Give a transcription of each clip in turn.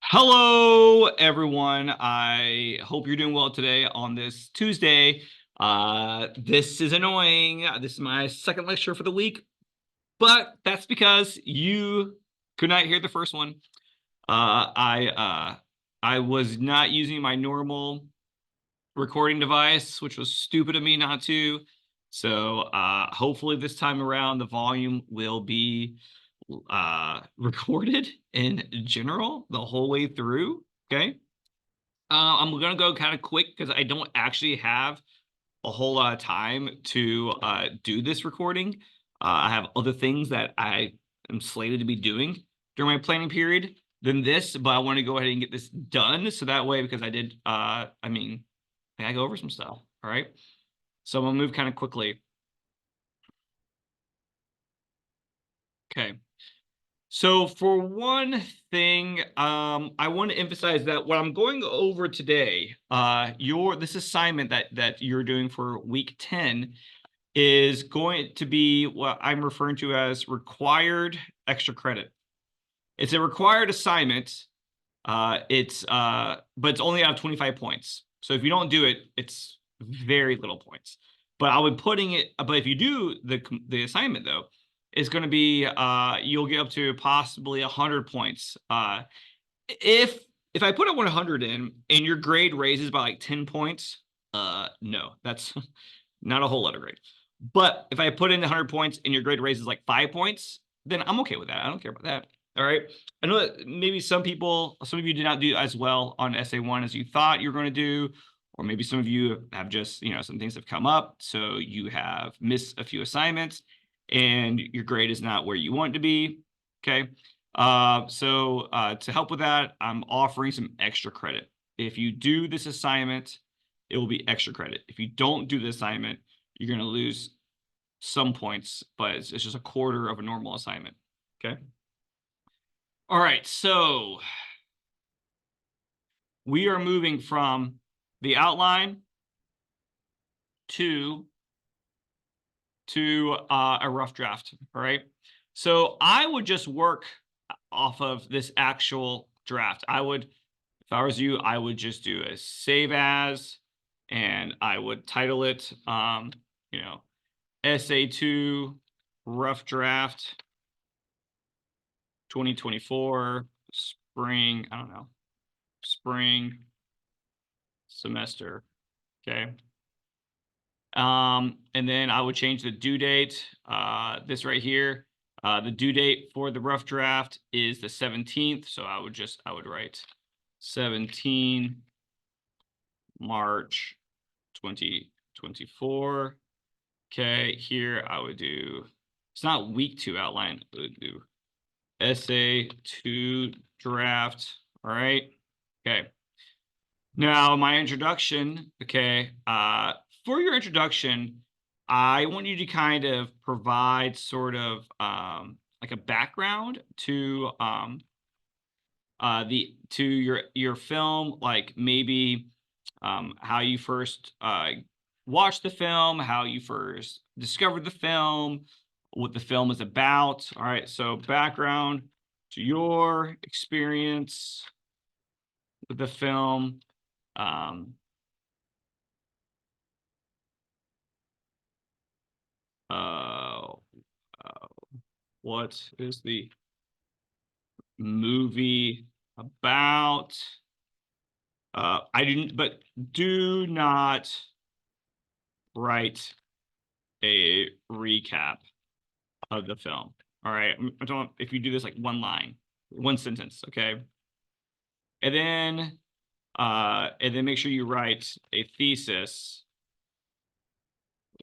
Hello, everyone. I hope you're doing well today on this Tuesday. This is annoying. This is my second lecture for the week, but that's because you could not hear the first one. I was not using my normal recording device, which was stupid of me not to. So hopefully this time around the volume will be recorded in general the whole way through. Okay. I'm gonna go kind of quick because I don't actually have a whole lot of time to do this recording. I have other things that I am slated to be doing during my planning period than this, but I want to go ahead and get this done so that way, because I gotta go over some stuff. All right. So I'm gonna move kind of quickly. Okay. So for one thing, I want to emphasize that what I'm going over today, this assignment that you're doing for week 10 is going to be what I'm referring to as required extra credit. It's a required assignment. But it's only out of 25 points. So if you don't do it, it's very little points. But I would putting it. But if you do the assignment though, it's going to be you'll get up to possibly 100 points. If I put a 100 in and your grade raises by like 10 points, no, that's not a whole lot of grade. But if I put in 100 points and your grade raises like 5 points, then I'm okay with that. I don't care about that. All right. I know that maybe some of you did not do as well on SA1 as you thought you were going to do, or maybe some of you have just, some things have come up. So you have missed a few assignments and your grade is not where you want it to be. Okay. So to help with that, I'm offering some extra credit. If you do this assignment, it will be extra credit. If you don't do the assignment, you're going to lose some points, but it's just a quarter of a normal assignment. Okay. All right, so we are moving from the outline to a rough draft. All right. So I would just work off of this actual draft. If I was you, I would just do a save as, and I would title it, SA2 rough draft 2024 spring, I don't know, spring semester. Okay. And then I would change the due date. This right here, the due date for the rough draft is the 17th. So I would write 17 March 2024. Okay, here I would do, it's not week 2 outline, I would do SA2 draft. All right. Okay. Now my introduction. Okay. For your introduction, I want you to kind of provide sort of like a background to your film, like maybe how you first watched the film, how you first discovered the film, what the film is about. All right, so background to your experience with the film. Um, uh, what is the movie about? I didn't, but do not write a recap of the film. All right. I don't, if you do this like one line, one sentence, okay? And then make sure you write a thesis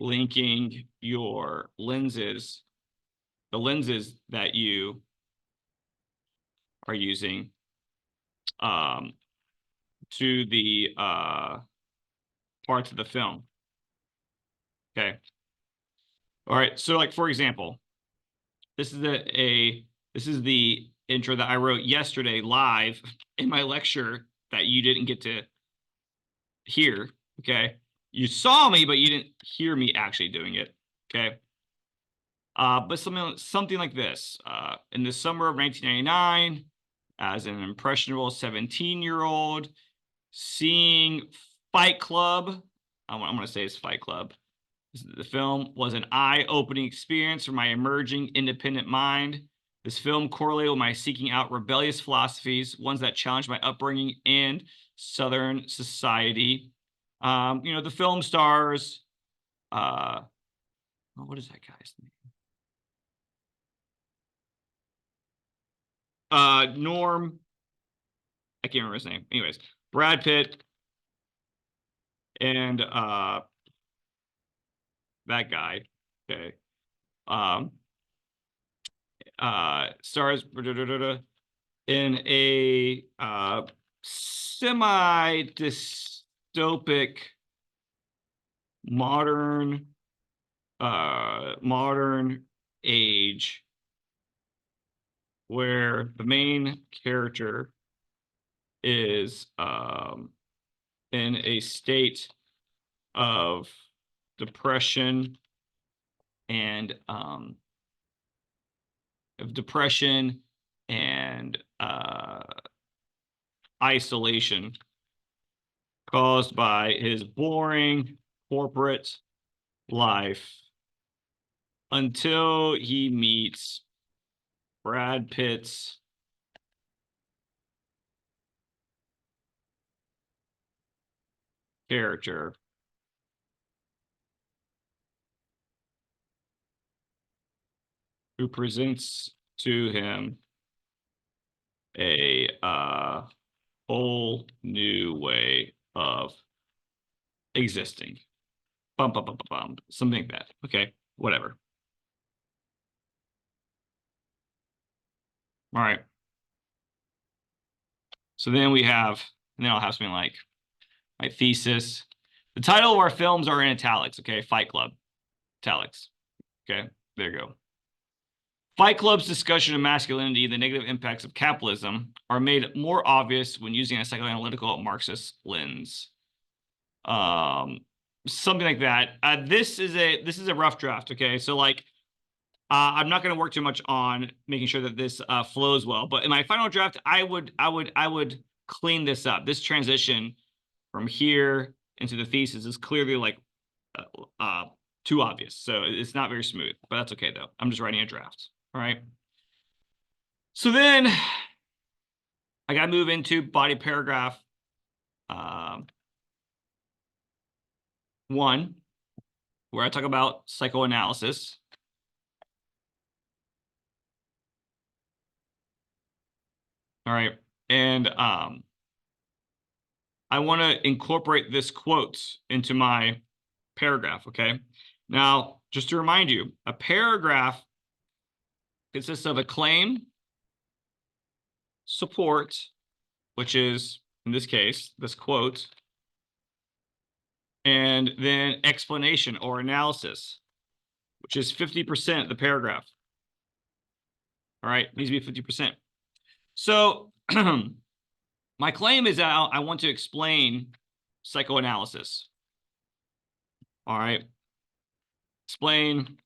linking your lenses, the lenses that you are using, to the parts of the film. Okay. All right. So like, for example, this is this is the intro that I wrote yesterday live in my lecture that you didn't get to hear. Okay. You saw me, but you didn't hear me actually doing it. Okay. But something like this. In the summer of 1999, as an impressionable 17-year-old, seeing Fight Club. I'm going to say it's Fight Club. The film was an eye-opening experience for my emerging independent mind. This film correlated with my seeking out rebellious philosophies, ones that challenged my upbringing and Southern society. The film stars, what is that guy's name? Norm. I can't remember his name. Anyways, Brad Pitt and that guy. Okay. Um, stars in a semi dystopic modern age where the main character is in a state of depression and isolation caused by his boring corporate life until he meets Brad Pitt's character, who presents to him a whole new way of existing. Bum, bum, bum, bum, bum. Something like that. Okay, whatever. All right. So then I'll have something like my thesis. The title of our films are in italics, okay? Fight Club, italics. Okay, there you go. Fight Club's discussion of masculinity and the negative impacts of capitalism are made more obvious when using a psychoanalytical Marxist lens. Something like that. This is a rough draft, okay? So like I'm not going to work too much on making sure that this flows well, but in my final draft, I would clean this up. This transition from here into the thesis is clearly like too obvious. So it's not very smooth, but that's okay though. I'm just writing a draft. All right. So then I got to move into body paragraph 1, where I talk about psychoanalysis. All right. And I want to incorporate this quote into my paragraph, okay? Now, just to remind you, a paragraph consists of a claim, support, which is, in this case, this quote, and then explanation or analysis, which is 50% of the paragraph. All right, needs to be 50%. So my claim is that I want to explain psychoanalysis. All right. Explain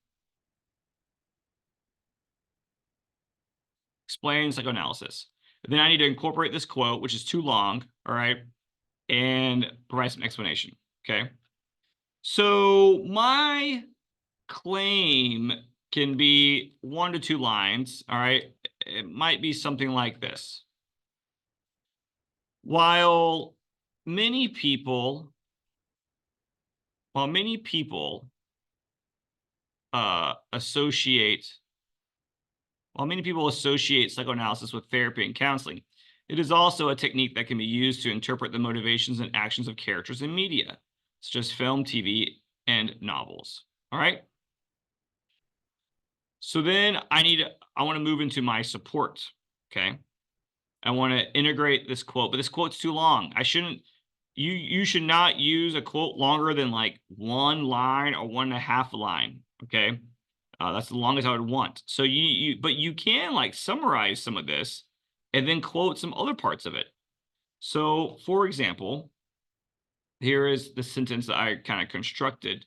psychoanalysis. Then I need to incorporate this quote, which is too long, all right, and provide some explanation, okay? So my claim can be 1 to 2 lines, all right? It might be something like this. While many people associate psychoanalysis with therapy and counseling, it is also a technique that can be used to interpret the motivations and actions of characters in media, such as film, TV, and novels. All right. So then I want to move into my support. Okay. I want to integrate this quote, but this quote's too long. You should not use a quote longer than like 1 line or 1.5 line. Okay. That's the longest I would want. So but you can like summarize some of this and then quote some other parts of it. So for example, here is the sentence that I kind of constructed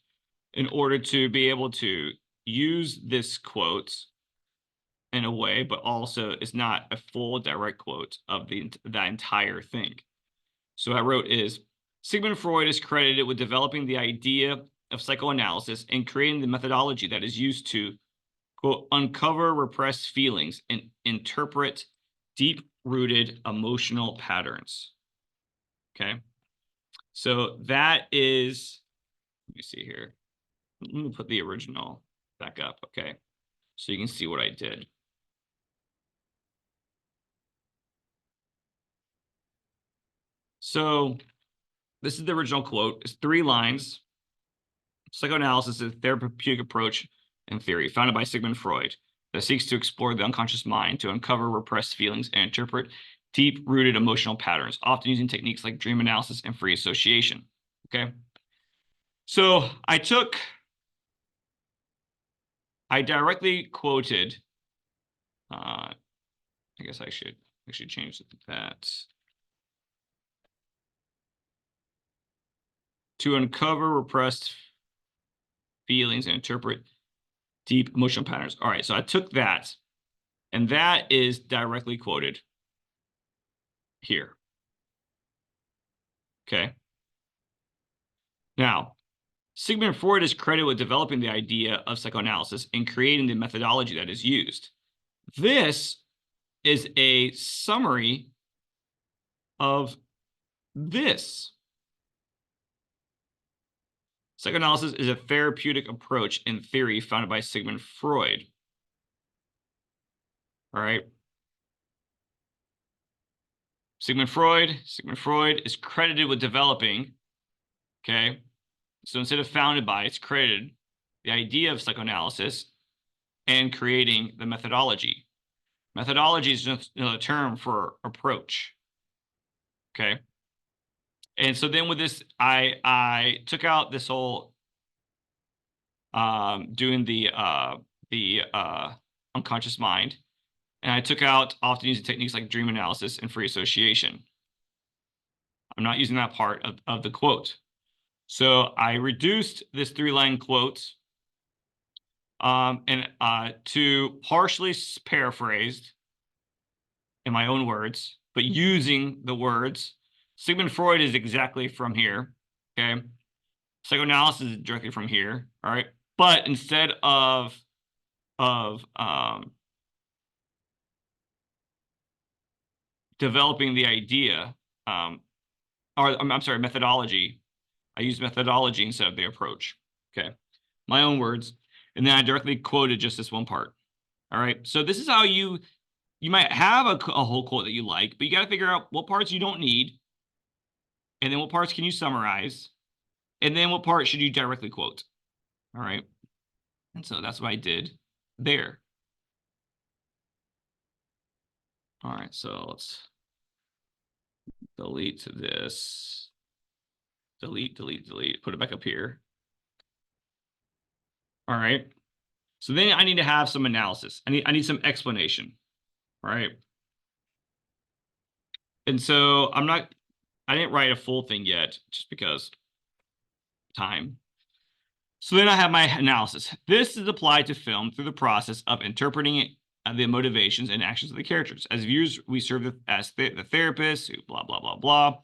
in order to be able to use this quote in a way, but also it's not a full direct quote of that entire thing. So I wrote is Sigmund Freud is credited with developing the idea of psychoanalysis and creating the methodology that is used to, quote, uncover repressed feelings and interpret deep-rooted emotional patterns. Okay. So that is, let me see here. Let me put the original back up. Okay. So you can see what I did. So this is the original quote. It's 3 lines. Psychoanalysis is a therapeutic approach and theory founded by Sigmund Freud that seeks to explore the unconscious mind to uncover repressed feelings and interpret deep-rooted emotional patterns, often using techniques like dream analysis and free association. Okay. So I directly quoted, I guess I should change that. To uncover repressed feelings and interpret deep emotional patterns. All right, so I took that, and that is directly quoted here. Okay. Now, Sigmund Freud is credited with developing the idea of psychoanalysis and creating the methodology that is used. This is a summary of this. Psychoanalysis is a therapeutic approach in theory founded by Sigmund Freud. All right. Sigmund Freud is credited with developing, okay? So instead of founded by, it's credited the idea of psychoanalysis and creating the methodology. Methodology is just another term for approach. Okay. And so then with this, I took out this whole doing the unconscious mind, and I took out often using techniques like dream analysis and free association. I'm not using that part of the quote. So I reduced this 3-line quote and to partially paraphrased in my own words, but using the words. Sigmund Freud is exactly from here. Okay. Psychoanalysis is directly from here. All right. But instead of developing the idea, or I'm sorry, methodology, I used methodology instead of the approach. Okay. My own words. And then I directly quoted just this one part. All right. So this is how you might have a whole quote that you like, but you got to figure out what parts you don't need. And then what parts can you summarize? And then what part should you directly quote? All right. And so that's what I did there. All right. So let's delete this. Delete, put it back up here. All right. So then I need to have some analysis. I need some explanation. All right. And so I didn't write a full thing yet just because time. So then I have my analysis. This is applied to film through the process of interpreting the motivations and actions of the characters. As viewers, we serve as the therapist, who blah, blah, blah, blah.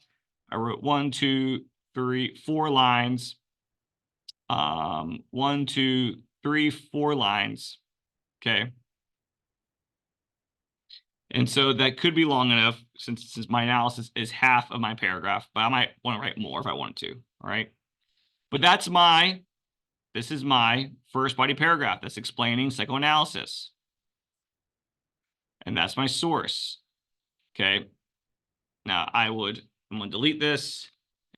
I wrote 1, 2, 3, 4 lines. 1, 2, 3, 4 lines. Okay. And so that could be long enough since my analysis is half of my paragraph, but I might want to write more if I wanted to. All right. But this is my first body paragraph that's explaining psychoanalysis. And that's my source. Okay. Now I'm going to delete this.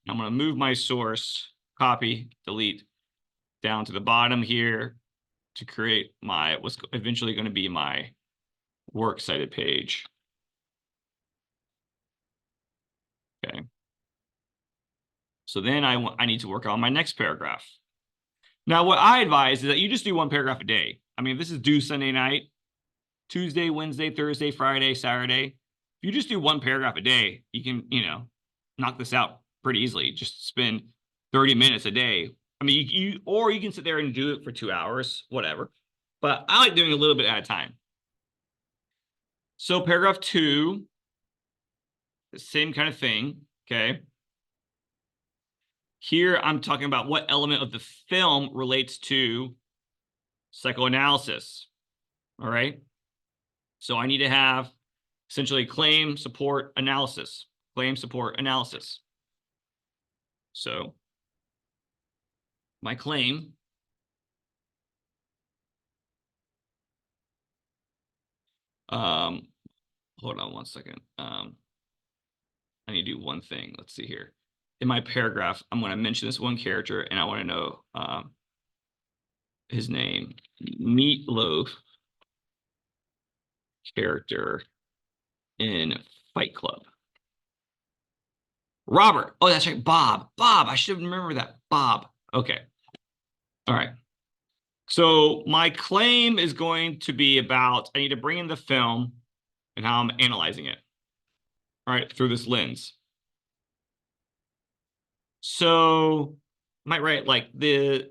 I'm going to move my source, copy, delete down to the bottom here to create what's eventually going to be my works cited page. Okay. So then I need to work on my next paragraph. Now, what I advise is that you just do 1 paragraph a day. I mean, if this is due Sunday night, Tuesday, Wednesday, Thursday, Friday, Saturday, if you just do 1 paragraph a day, you can, knock this out pretty easily. Just spend 30 minutes a day. I mean, or you can sit there and do it for 2 hours, whatever. But I like doing a little bit at a time. So paragraph 2, the same kind of thing, okay? Here I'm talking about what element of the film relates to psychoanalysis, all right? So I need to have essentially claim, support, analysis. Claim, support, analysis. So my claim hold on one second. I need to do one thing. Let's see here. In my paragraph, I'm going to mention this one character, and I want to know his name. Meatloaf character in Fight Club. Robert. Oh, that's right. Bob. Bob. I should remember that. Bob. Okay. All right. So my claim is going to be about, I need to bring in the film and how I'm analyzing it. All right, through this lens. So I might write like the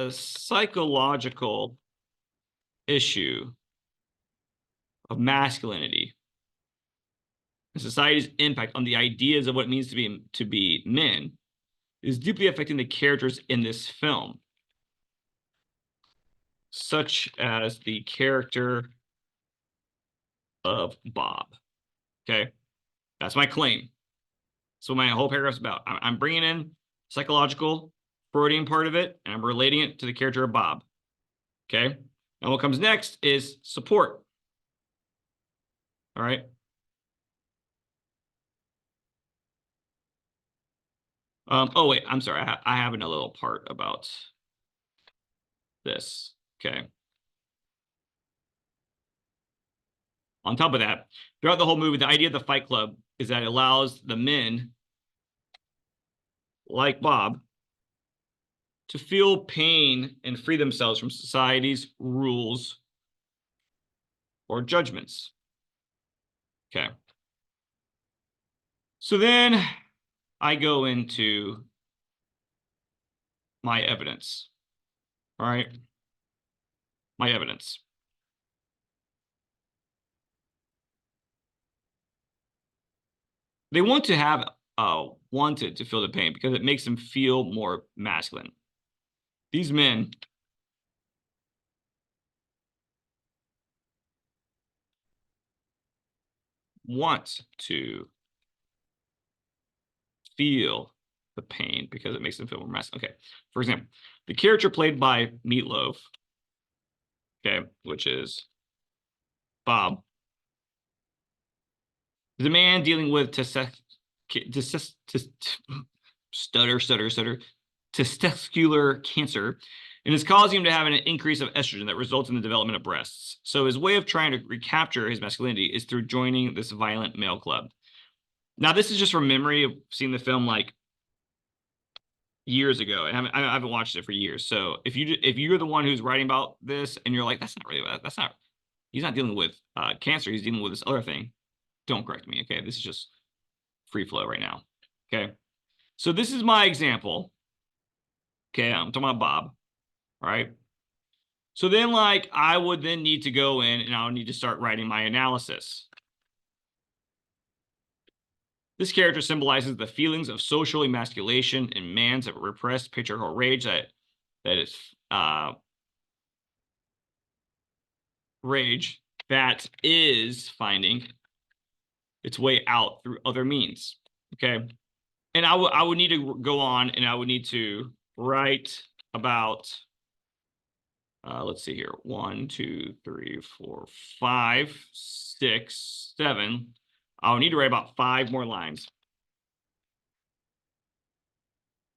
psychological issue of masculinity and society's impact on the ideas of what it means to be men is deeply affecting the characters in this film, such as the character of Bob. Okay, that's my claim. That's what my whole paragraph's about. I'm bringing in psychological Freudian part of it, and I'm relating it to the character of Bob. Okay, and what comes next is support. All right. Oh wait, I'm sorry. I have another little part about this. Okay. On top of that, throughout the whole movie, the idea of the Fight Club is that it allows the men, like Bob, to feel pain and free themselves from society's rules or judgments. Okay. So then I go into my evidence. All right. My evidence. They want to have wanted to feel the pain because it makes them feel more masculine. These men want to feel the pain because it makes them feel more masculine. Okay. For example, the character played by Meatloaf, okay, which is Bob, is a man dealing with testicular cancer, and is causing him to have an increase of estrogen that results in the development of breasts. So his way of trying to recapture his masculinity is through joining this violent male club. Now, this is just from memory of seeing the film like years ago, and I haven't watched it for years. So if you're the one who's writing about this and you're like, he's not dealing with cancer, he's dealing with this other thing, don't correct me. Okay, this is just free flow right now. Okay, so this is my example. Okay, I'm talking about Bob. All right. So then, like, I would then need to go in and I would need to start writing my analysis. This character symbolizes the feelings of social emasculation in man's repressed patriarchal rage that is rage that is finding its way out through other means. Okay. And I would need to go on and I would need to write about let's see here. 1, 2, 3, 4, 5, 6, 7. I'll need to write about 5 more lines.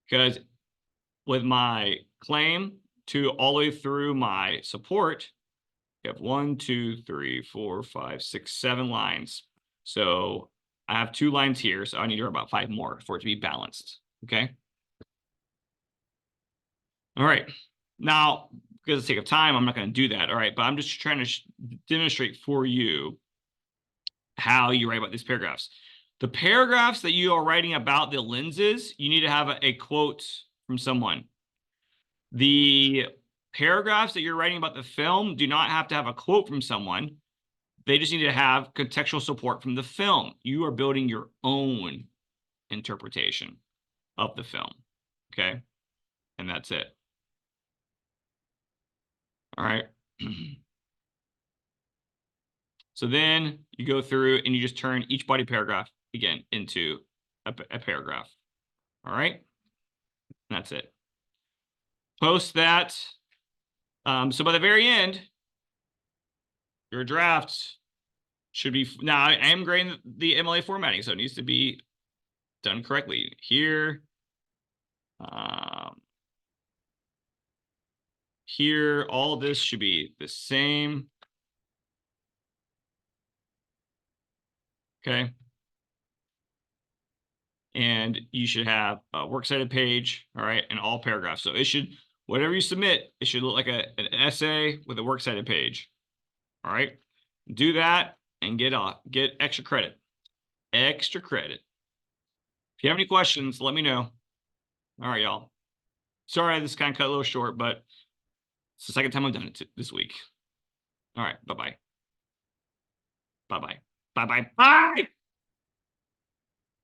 Because with my claim to all the way through my support, you have 1, 2, 3, 4, 5, 6, 7 lines. So I have 2 lines here, so I need to write about 5 more for it to be balanced. Okay. All right. Now, because of the sake of time, I'm not going to do that. All right. But I'm just trying to demonstrate for you how you write about these paragraphs. The paragraphs that you are writing about the lenses, you need to have a quote from someone. The paragraphs that you're writing about the film do not have to have a quote from someone. They just need to have contextual support from the film. You are building your own interpretation of the film. Okay. And that's it. All right. So then you go through and you just turn each body paragraph again into a paragraph. All right. And that's it. Post that. So by the very end, your draft should be, now I am grading the MLA formatting, so it needs to be done correctly. Here, here, all of this should be the same. Okay. And you should have a works cited page, all right, and all paragraphs. So it should, whatever you submit, it should look like an essay with a works cited page. All right. Do that and get extra credit. Extra credit. If you have any questions, let me know. All right, y'all. Sorry, this kind of cut a little short, but it's the second time I've done it this week. All right. Bye-bye. Bye-bye. Bye-bye. Bye.